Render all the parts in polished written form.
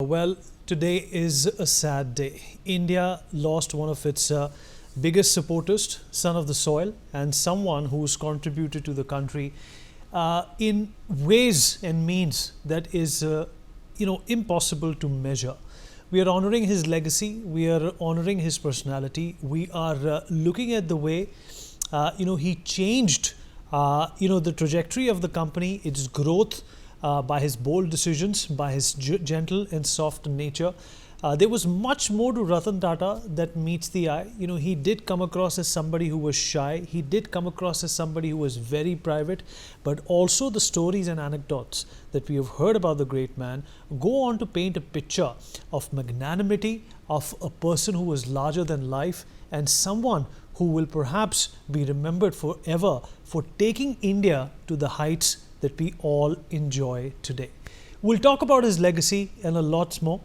Well, today is a sad day. India lost one of its biggest supporters, son of the soil, and someone who's contributed to the country in ways and means that is, impossible to measure. We are honoring his legacy. We are honoring his personality. We are looking at the way, he changed, the trajectory of the company, its growth, by his bold decisions, by his gentle and soft nature. There was much more to Ratan Tata that meets the eye. He did come across as somebody who was shy. He did come across as somebody who was very private. But also the stories and anecdotes that we have heard about the great man go on to paint a picture of magnanimity, of a person who was larger than life, and someone who will perhaps be remembered forever for taking India to the heights that we all enjoy today. We'll talk about his legacy and a lot more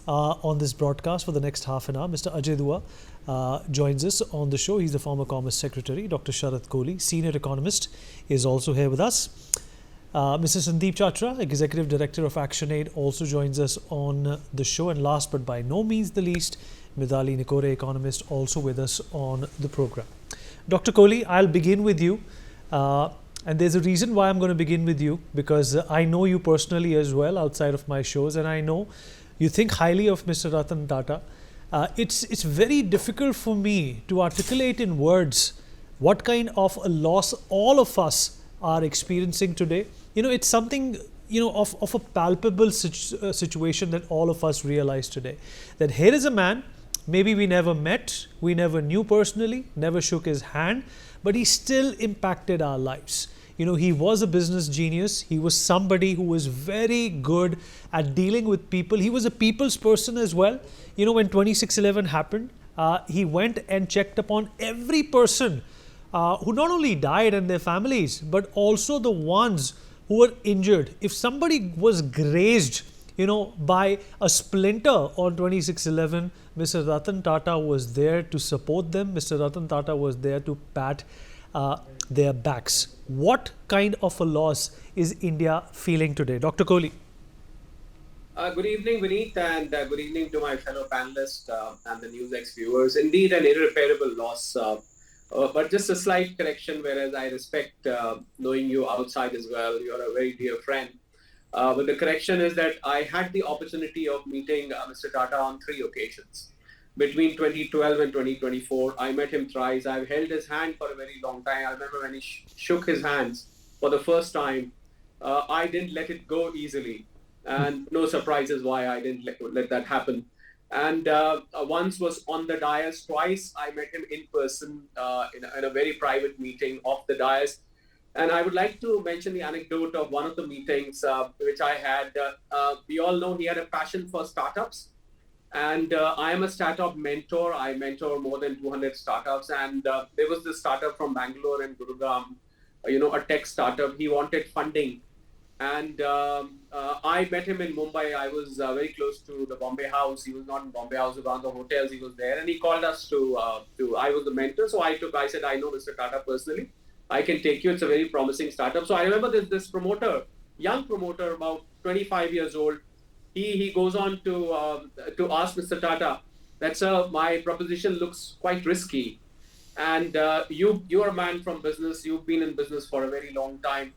on this broadcast for the next half an hour. Mr. Ajay Dua joins us on the show. He's the former Commerce Secretary. Dr. Sharat Kohli, Senior Economist, is also here with us. Mr. Sandeep Chatra, Executive Director of ActionAid, also joins us on the show. And last but by no means the least, Midali Nikore, Economist, also with us on the program. Dr. Kohli, I'll begin with you. And there's a reason why I'm going to begin with you, because I know you personally as well outside of my shows, and I know you think highly of Mr. Ratan Tata. It's very difficult for me to articulate in words what kind of a loss all of us are experiencing today. It's something, of a palpable situation that all of us realize today. That here is a man, maybe we never met, we never knew personally, never shook his hand, but he still impacted our lives. He was a business genius. He was somebody who was very good at dealing with people. He was a people's person as well. When 26/11 happened, he went and checked upon every person who not only died and their families, but also the ones who were injured. If somebody was grazed, by a splinter on 26/11, Mr. Ratan Tata was there to support them. Mr. Ratan Tata was there to pat their backs. What kind of a loss is India feeling today? Dr. Kohli. Good evening, Vineet, and good evening to my fellow panelists and the NewsX viewers. Indeed, an irreparable loss. But just a slight correction, whereas I respect knowing you outside as well. You're a very dear friend. But the correction is that I had the opportunity of meeting Mr. Tata on 3 occasions. Between 2012 and 2024, I met him thrice. I've held his hand for a very long time. I remember when he shook his hands for the first time, I didn't let it go easily. And no surprises why I didn't let that happen. And once was on the dais. Twice I met him in person in a very private meeting off the dais. And I would like to mention the anecdote of one of the meetings which I had. We all know he had a passion for startups. And I am a startup mentor. I mentor more than 200 startups. And there was this startup from Bangalore and Gurugram, a tech startup. He wanted funding. And I met him in Mumbai. I was very close to the Bombay House. He was not in Bombay House, around the hotels. He was there. And he called us I was the mentor. So I said, I know Mr. Tata personally. I can take you. It's a very promising startup. So I remember this promoter, young promoter, about 25 years old. He goes on to ask Mr. Tata that, sir, my proposition looks quite risky. And you're a man from business. You've been in business for a very long time.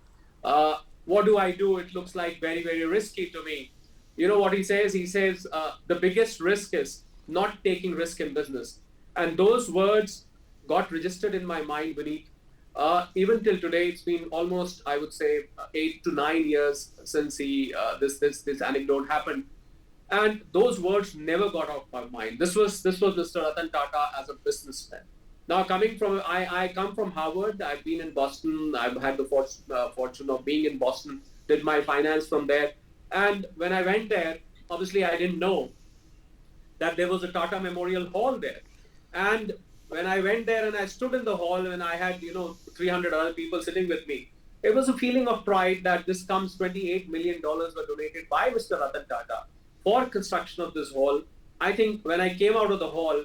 What do I do? It looks like very, very risky to me. You know what he says? He says, the biggest risk is not taking risk in business. And those words got registered in my mind, Vineet. Even till today, it's been almost, I would say, 8 to 9 years since this anecdote happened, and those words never got out of my mind. This was Mr. Ratan Tata as a businessman. Now, I come from Harvard. I've been in Boston. I've had the fortune of being in Boston. Did my finance from there, and when I went there, obviously I didn't know that there was a Tata Memorial Hall there, and when I went there and I stood in the hall and I had, 300 other people sitting with me, it was a feeling of pride that this comes $28 million were donated by Mr. Ratan Tata for construction of this hall. I think when I came out of the hall,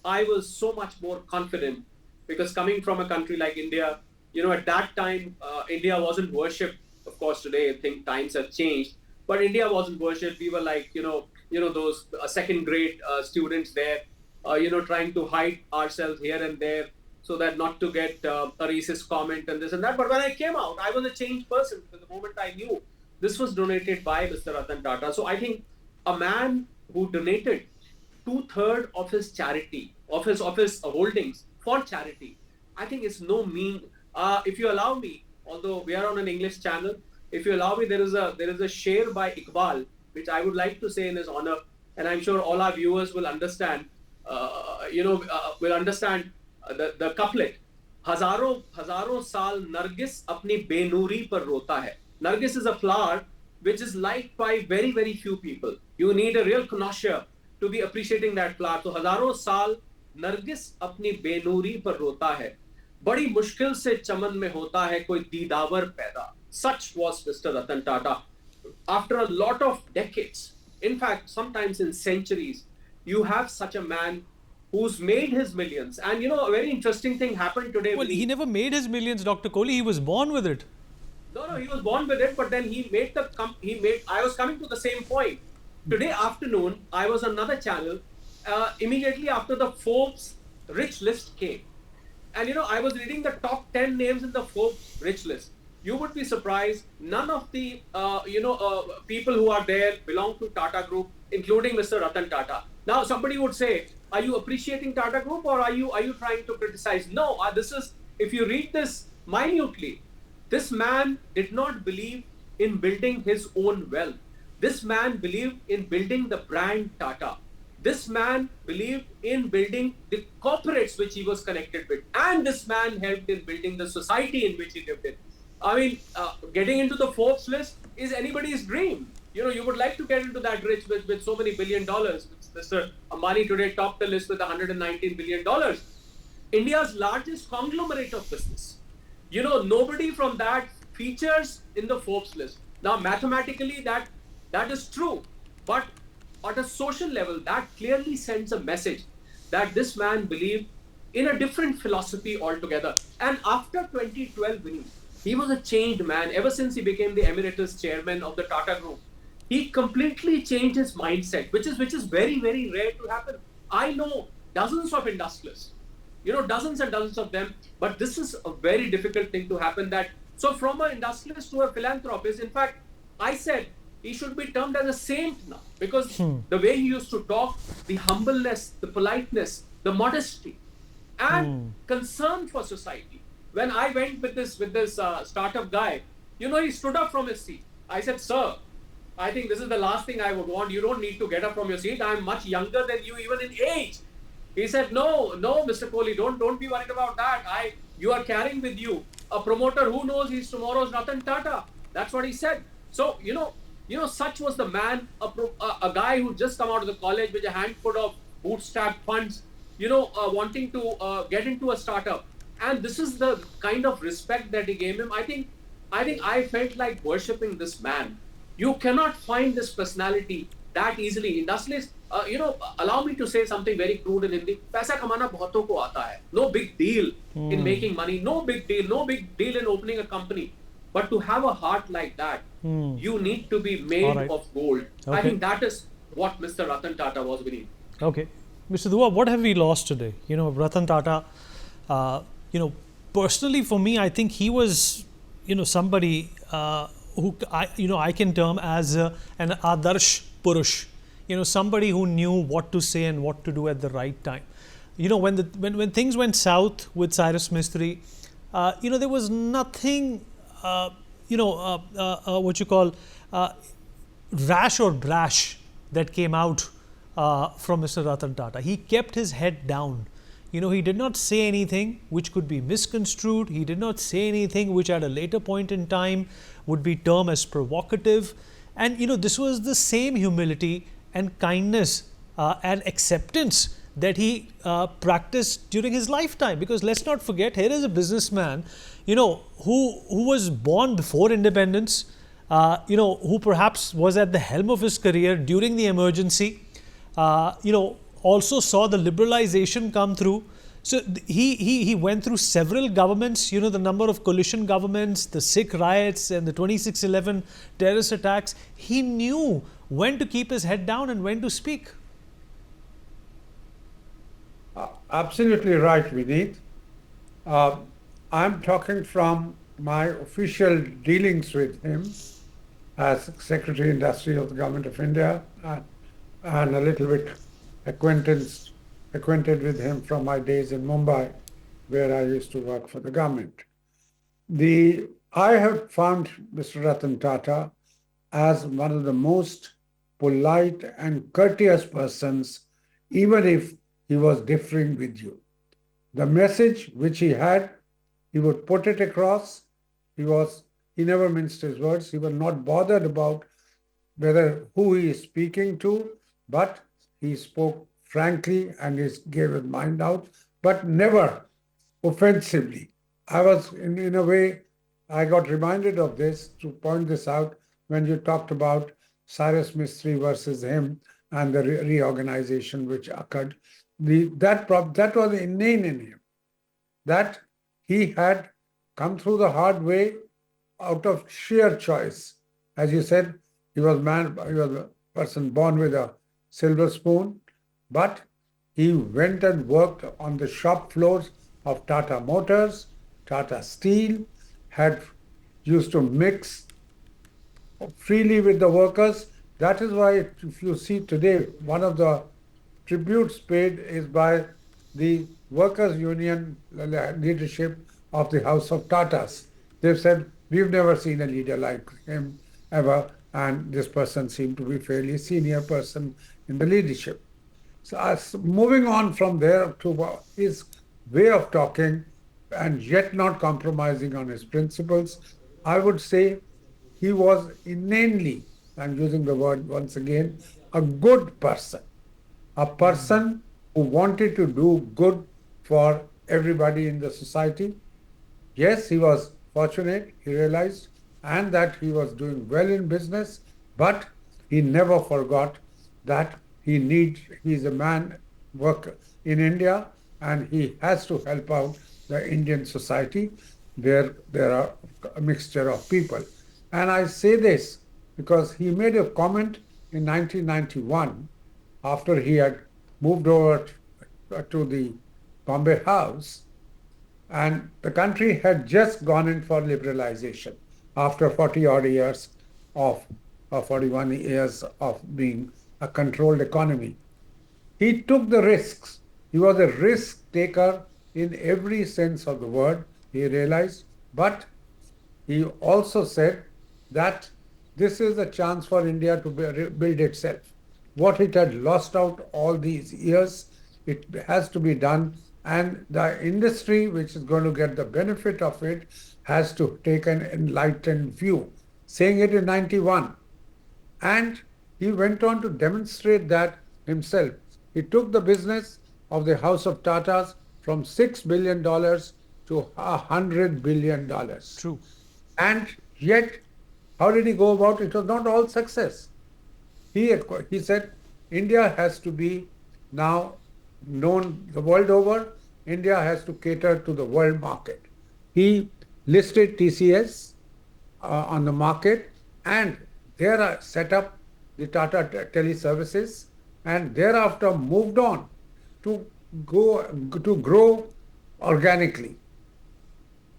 I was so much more confident, because coming from a country like India, at that time, India wasn't worshipped. Of course, today I think times have changed, but India wasn't worshipped. We were like, those second grade students there, trying to hide ourselves here and there so that not to get a racist comment and this and that. But when I came out, I was a changed person because the moment I knew this was donated by Mr. Ratan Tata. So I think a man who donated two-thirds of his charity, of his holdings for charity, I think it's no mean. If you allow me, although we are on an English channel, if you allow me, there is a share by Iqbal which I would like to say in his honor, and I'm sure all our viewers will understand. Will understand the couplet. हजारों हजारों साल नरगिस अपनी बेनूरी पर रोता है. Nargis is a flower which is liked by very, very few people. You need a real connoisseur to be appreciating that flower. So हजारों साल नरगिस अपनी बेनूरी पर रोता है. बड़ी मुश्किल से चमन में होता है कोई दीदावर पैदा. Such was Mr. Ratan Tata. After a lot of decades, in fact, sometimes in centuries, you have such a man who's made his millions. And a very interesting thing happened today. Well, he never made his millions, Dr. Kohli. He was born with it. No, he was born with it, but then I was coming to the same point. Today afternoon, I was on another channel, immediately after the Forbes rich list came. And, I was reading the top 10 names in the Forbes rich list. You would be surprised, none of the, people who are there belong to Tata Group, including Mr. Ratan Tata. Now, somebody would say, are you appreciating Tata Group or are you trying to criticize? No, if you read this minutely, this man did not believe in building his own wealth. This man believed in building the brand Tata. This man believed in building the corporates which he was connected with. And this man helped in building the society in which he lived in. I mean, getting into the Forbes list is anybody's dream. You would like to get into that rich with so many $1 billion. Mr. Ambani today topped the list with $119 billion. India's largest conglomerate of business. Nobody from that features in the Forbes list. Now, mathematically, that is true. But at a social level, that clearly sends a message that this man believed in a different philosophy altogether. And after 2012 winning, he was a changed man. Ever since he became the emeritus chairman of the Tata Group, he completely changed his mindset, which is very, very rare to happen. I know dozens of industrialists, dozens and dozens of them, but this is a very difficult thing to happen. So from an industrialist to a philanthropist, in fact, I said he should be termed as a saint now, because the way he used to talk, the humbleness, the politeness, the modesty, and concern for society. When I went with this startup guy, he stood up from his seat. I said, sir, I think this is the last thing I would want. You don't need to get up from your seat. I'm much younger than you, even in age. He said, no, Mr. Kohli, don't be worried about that. You are carrying with you a promoter who knows he's tomorrow's Ratan Tata. That's what he said. So, such was the man, a guy who just come out of the college with a handful of bootstrap funds, wanting to get into a startup. And this is the kind of respect that he gave him. I think I felt like worshipping this man. You cannot find this personality that easily. Industrialists, allow me to say something very crude in Hindi. पैसा कमाना बहुतों को आता है. No big deal in making money. No big deal in opening a company. But to have a heart like that, you need to be made of gold. Okay. I think that is what Mr. Ratan Tata was winning. Okay. Mr. Dua, what have we lost today? Ratan Tata, personally for me, I think he was, somebody who I can term as an Adarsh Purush. Somebody who knew what to say and what to do at the right time. When things went south with Cyrus Mistry, there was nothing, rash or brash that came out from Mr. Ratan Tata. He kept his head down. He did not say anything which could be misconstrued. He did not say anything which at a later point in time would be termed as provocative. And, this was the same humility and kindness and acceptance that he practiced during his lifetime. Because let's not forget, here is a businessman, who was born before independence, who perhaps was at the helm of his career during the emergency, also saw the liberalization come through. So he went through several governments, the number of coalition governments, the Sikh riots and the 26/11 terrorist attacks. He knew when to keep his head down and when to speak. Absolutely right, Vineet. Uh, I'm talking from my official dealings with him as Secretary Industry of the Government of India, and a little bit acquaintance, acquainted with him from my days in Mumbai, where I used to work for the government. I have found Mr. Ratan Tata as one of the most polite and courteous persons, even if he was differing with you. The message which he had, he would put it across. He never minced his words. He was not bothered about whether who he is speaking to, but he spoke frankly and he gave his mind out, but never offensively. I was, in a way, I got reminded of this to point this out when you talked about Cyrus Mistry versus him and the reorganization which occurred. That was inane in him, that he had come through the hard way out of sheer choice. As you said, he was a person born with a silver spoon, but he went and worked on the shop floors of Tata Motors, Tata Steel, had used to mix freely with the workers. That is why, if you see today, one of the tributes paid is by the workers' union leadership of the House of Tatas. They've said, we've never seen a leader like him ever, and this person seemed to be a fairly senior person in the leadership. So, moving on from there to his way of talking and yet not compromising on his principles, I would say he was inanely, I'm using the word once again, a good person, a person who wanted to do good for everybody in the society. Yes, he was fortunate, he realized, and that he was doing well in business, but he never forgot that he's a man worker in India, and he has to help out the Indian society where there are a mixture of people. And I say this because he made a comment in 1991 after he had moved over to the Bombay House, and the country had just gone in for liberalization after 40 odd years of, or 41 years of being a controlled economy. He took the risks. He was a risk taker in every sense of the word, he realized, but he also said that this is a chance for India to build itself. What it had lost out all these years, it has to be done, and the industry which is going to get the benefit of it has to take an enlightened view, saying it in 91. And he went on to demonstrate that himself. He took the business of the House of Tatas from $6 billion to $100 billion. True. And yet, how did he go about it? It was not all success. He said, India has to be now known the world over. India has to cater to the world market. He listed TCS on the market, and there set up the Tata Teleservices, and thereafter moved on to grow organically.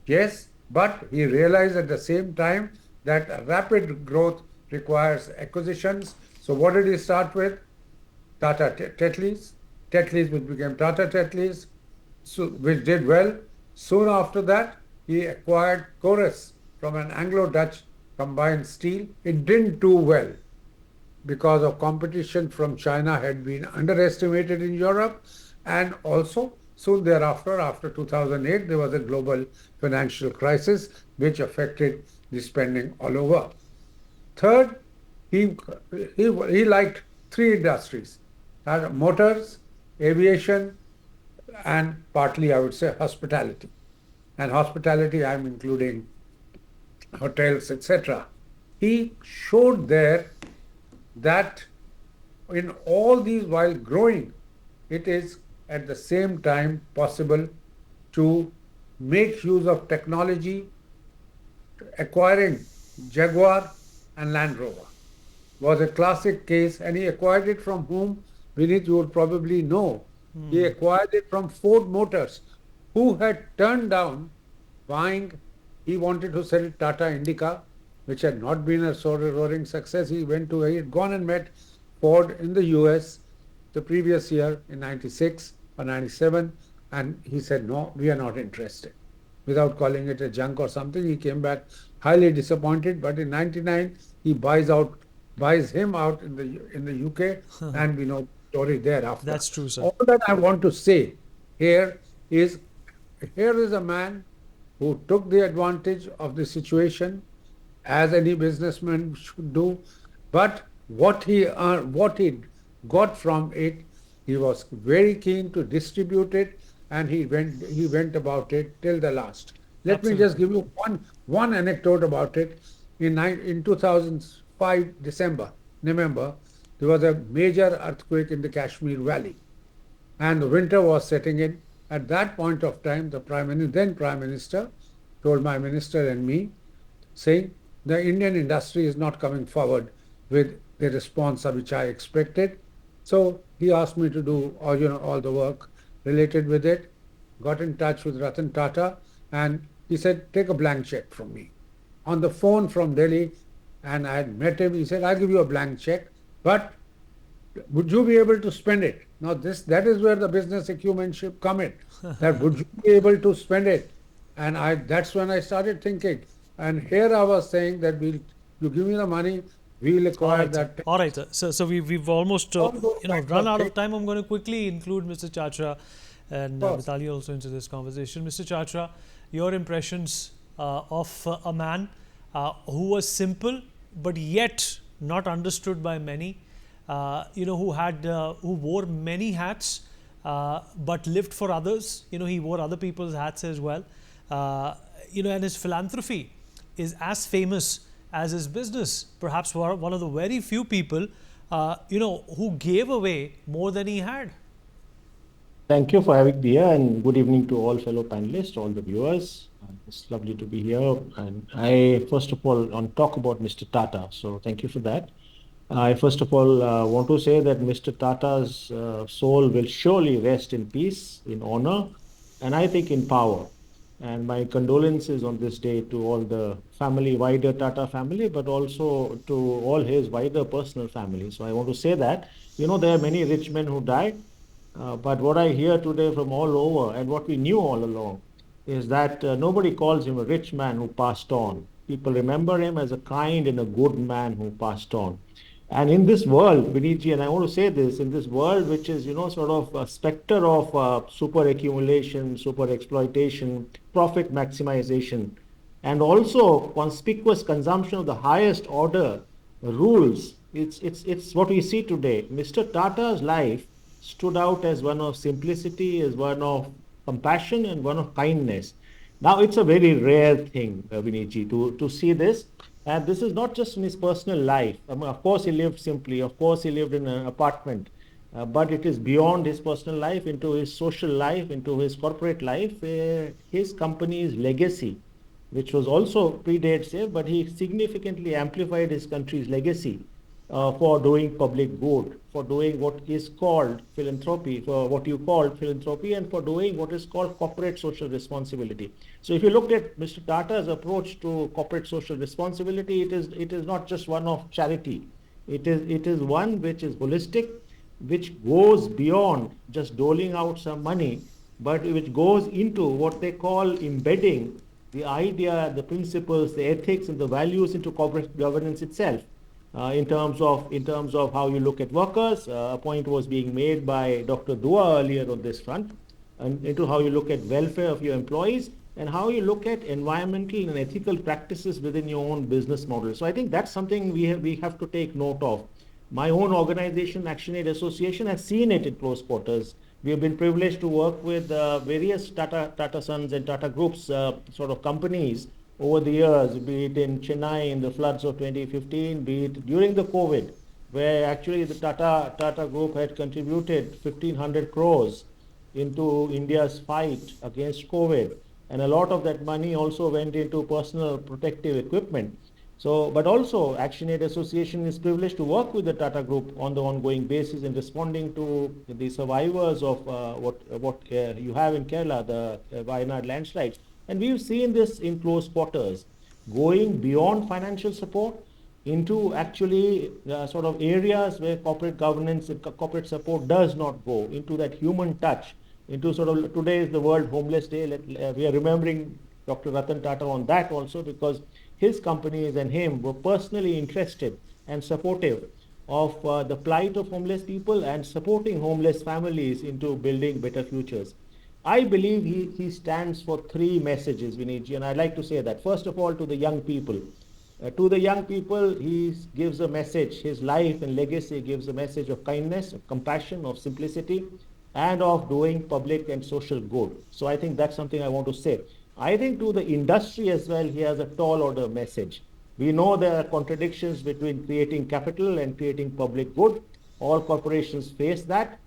Yes, but he realized at the same time that rapid growth requires acquisitions. So what did he start with? Tata Tetleys, which became Tata Tetleys, which did well. Soon after that, he acquired Chorus from an Anglo-Dutch combined steel. It didn't do well because of competition from China had been underestimated in Europe, and also soon thereafter, after 2008, there was a global financial crisis which affected the spending all over. Third, he liked three industries: motors, aviation, and partly, I would say, hospitality. And hospitality, I'm including hotels, etc. He showed there that in all these, while growing, it is at the same time possible to make use of technology, acquiring Jaguar and Land Rover. was a classic case, and he acquired it from whom, Vinith, you would probably know. He acquired it from Ford Motors, who had turned down buying. He wanted to sell Tata Indica, which had not been a sort of roaring success. He had gone and met Ford in the US the previous year in 96 or 97, and he said, no, we are not interested. Without calling it a junk or something, he came back highly disappointed. But in 99, he buys him out in the UK, and we know the story thereafter. That's true, sir. All that I want to say here is here is a man who took the advantage of the situation, as any businessman should do. But what he got from it, he was very keen to distribute it, and he went about it till the last. Let me just give you one anecdote about it. In 2005 November, there was a major earthquake in the Kashmir Valley, and the winter was setting in. At that point of time, the then Prime Minister told my minister and me, saying the Indian industry is not coming forward with the response which I expected. So he asked me to do all the work related with it. Got in touch with Ratan Tata, and he said, take a blank check from me. On the phone from Delhi, and I had met him. He said, I'll give you a blank check, but would you be able to spend it? Now that is where the business acumen should come in. That would you be able to spend it? And that's when I started thinking. And here I was saying that you give me the money, we'll acquire that. All right, sir. So we've almost run out of time. I'm going to quickly include Mr. Chachra and Vitali also into this conversation. Mr. Chachra, your impressions of a man who was simple but yet not understood by many. Who wore many hats, but lived for others. He wore other people's hats as well. And his philanthropy is as famous as his business. Perhaps one of the very few people, who gave away more than he had. Thank you for having me here, and good evening to all fellow panelists, all the viewers. It's lovely to be here. And I, first of all, want to talk about Mr. Tata. So thank you for that. I first of all want to say that Mr. Tata's soul will surely rest in peace, in honor, and I think in power. And my condolences on this day to all the family, wider Tata family, but also to all his wider personal family. So I want to say that, there are many rich men who died, but what I hear today from all over, and what we knew all along, is that nobody calls him a rich man who passed on. People remember him as a kind and a good man who passed on. And in this world, Vinitji, and I want to say this, in this world which is, sort of a specter of super accumulation, super exploitation, profit maximization, and also conspicuous consumption of the highest order rules, it's what we see today. Mr. Tata's life stood out as one of simplicity, as one of compassion, and one of kindness. Now, it's a very rare thing, Vinitji, to see this. And this is not just in his personal life. Of course, he lived simply. Of course, he lived in an apartment. But it is beyond his personal life, into his social life, into his corporate life. His company's legacy, which was also predates him, but he significantly amplified his country's legacy for doing public good, for doing what is called philanthropy, for what you call philanthropy, and for doing what is called corporate social responsibility. So if you look at Mr. Tata's approach to corporate social responsibility, it is not just one of charity. It is one which is holistic, which goes beyond just doling out some money, but which goes into what they call embedding the idea, the principles, the ethics, and the values into corporate governance itself. In terms of how you look at workers, a point was being made by Dr. Dua earlier on this front, and into how you look at welfare of your employees, and how you look at environmental and ethical practices within your own business model. So I think that's something we have to take note of. My own organization, ActionAid Association, has seen it in close quarters. We have been privileged to work with various Tata Sons and Tata Groups sort of companies over the years, be it in Chennai in the floods of 2015, be it during the COVID, where actually the Tata Group had contributed 1,500 crores into India's fight against COVID. And a lot of that money also went into personal protective equipment. So, but also Action Aid Association is privileged to work with the Tata Group on the ongoing basis in responding to the survivors of what you have in Kerala, the Wayanad landslides. And we've seen this in close quarters, going beyond financial support into actually sort of areas where corporate governance and corporate support does not go, into that human touch, into sort of, today is the World Homeless Day. We are remembering Dr. Ratan Tata on that also, because his companies and him were personally interested and supportive of the plight of homeless people and supporting homeless families into building better futures. I believe he stands for three messages, Vinayji, and I'd like to say that. First of all, to the young people. To the young people, he gives a message. His life and legacy gives a message of kindness, of compassion, of simplicity, and of doing public and social good. So I think that's something I want to say. I think to the industry as well, he has a tall order message. We know there are contradictions between creating capital and creating public good. All corporations face that.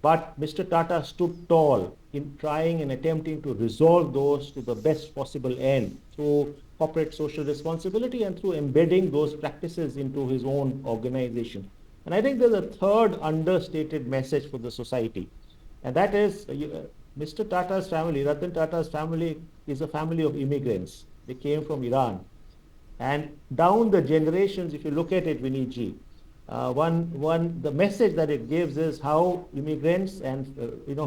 But Mr. Tata stood tall in trying and attempting to resolve those to the best possible end through corporate social responsibility and through embedding those practices into his own organization. And I think there's a third understated message for the society. And that is Mr. Tata's family, Ratan Tata's family, is a family of immigrants. They came from Iran. And down the generations, if you look at it, Viniji, the message that it gives is how immigrants and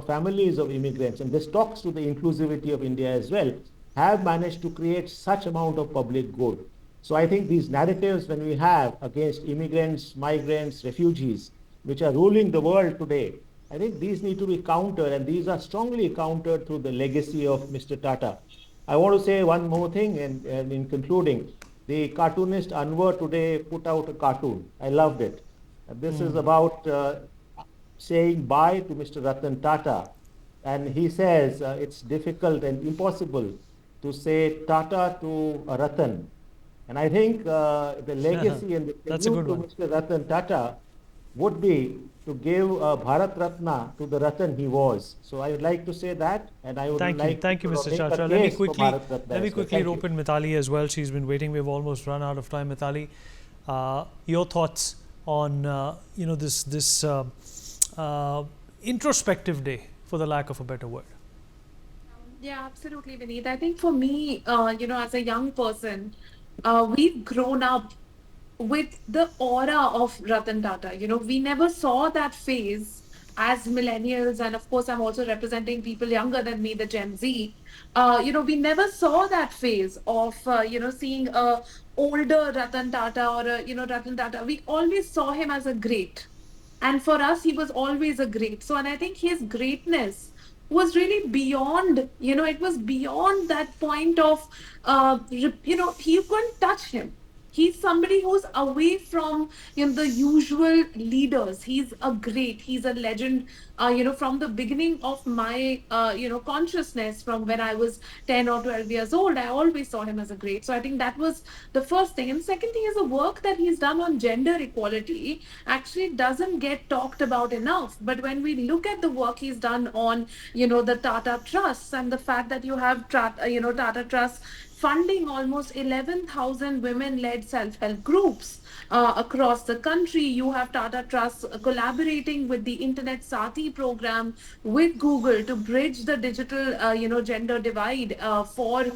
families of immigrants, and this talks to the inclusivity of India as well, have managed to create such amount of public good. So I think these narratives when we have against immigrants, migrants, refugees, which are ruling the world today, I think these need to be countered, and these are strongly countered through the legacy of Mr. Tata. I want to say one more thing, and in concluding, the cartoonist Anwar today put out a cartoon. I loved it. This is about saying bye to Mr. Ratan Tata. And he says it's difficult and impossible to say Tata to Ratan. And I think the legacy and the tribute to Mr. Ratan Tata would be to give Bharat Ratna to the Ratan he was. So I would like to say that, and I would Thank you, Mr. Chatra. Let me quickly rope in Mithali as well. She's been waiting. We've almost run out of time. Mithali, your thoughts on this introspective day, for the lack of a better word. Yeah, absolutely, Vineet. I think for me, as a young person, we've grown up with the aura of Ratan Tata. We never saw that phase as millennials, and of course, I'm also representing people younger than me, the Gen Z. We never saw that phase of, seeing a older Ratan Tata or Ratan Tata. We always saw him as a great. And for us, he was always a great. So, and I think his greatness was really beyond, it was beyond that point of, you couldn't touch him. He's somebody who's away from the usual leaders. He's a great. He's a legend. From the beginning of my consciousness, from when I was 10 or 12 years old, I always saw him as a great. So I think that was the first thing. And second thing is the work that he's done on gender equality actually doesn't get talked about enough. But when we look at the work he's done on the Tata Trusts, and the fact that you have Tata Trusts funding almost 11,000 women-led self-help groups across the country. You have Tata Trust collaborating with the Internet Sati program with Google to bridge the digital, gender divide for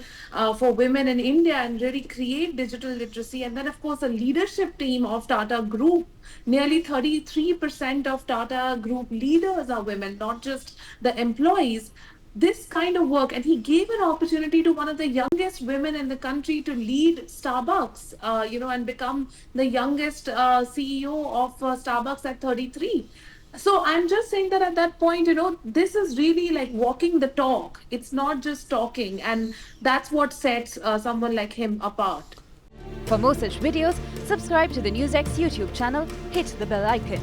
women in India and really create digital literacy. And then, of course, a leadership team of Tata Group. Nearly 33% of Tata Group leaders are women, not just the employees. This kind of work, and he gave an opportunity to one of the youngest women in the country to lead Starbucks, and become the youngest CEO of Starbucks at 33. So I'm just saying that at that point, this is really like walking the talk. It's not just talking, and that's what sets someone like him apart. For more such videos, subscribe to the NewsX YouTube channel, hit the bell icon.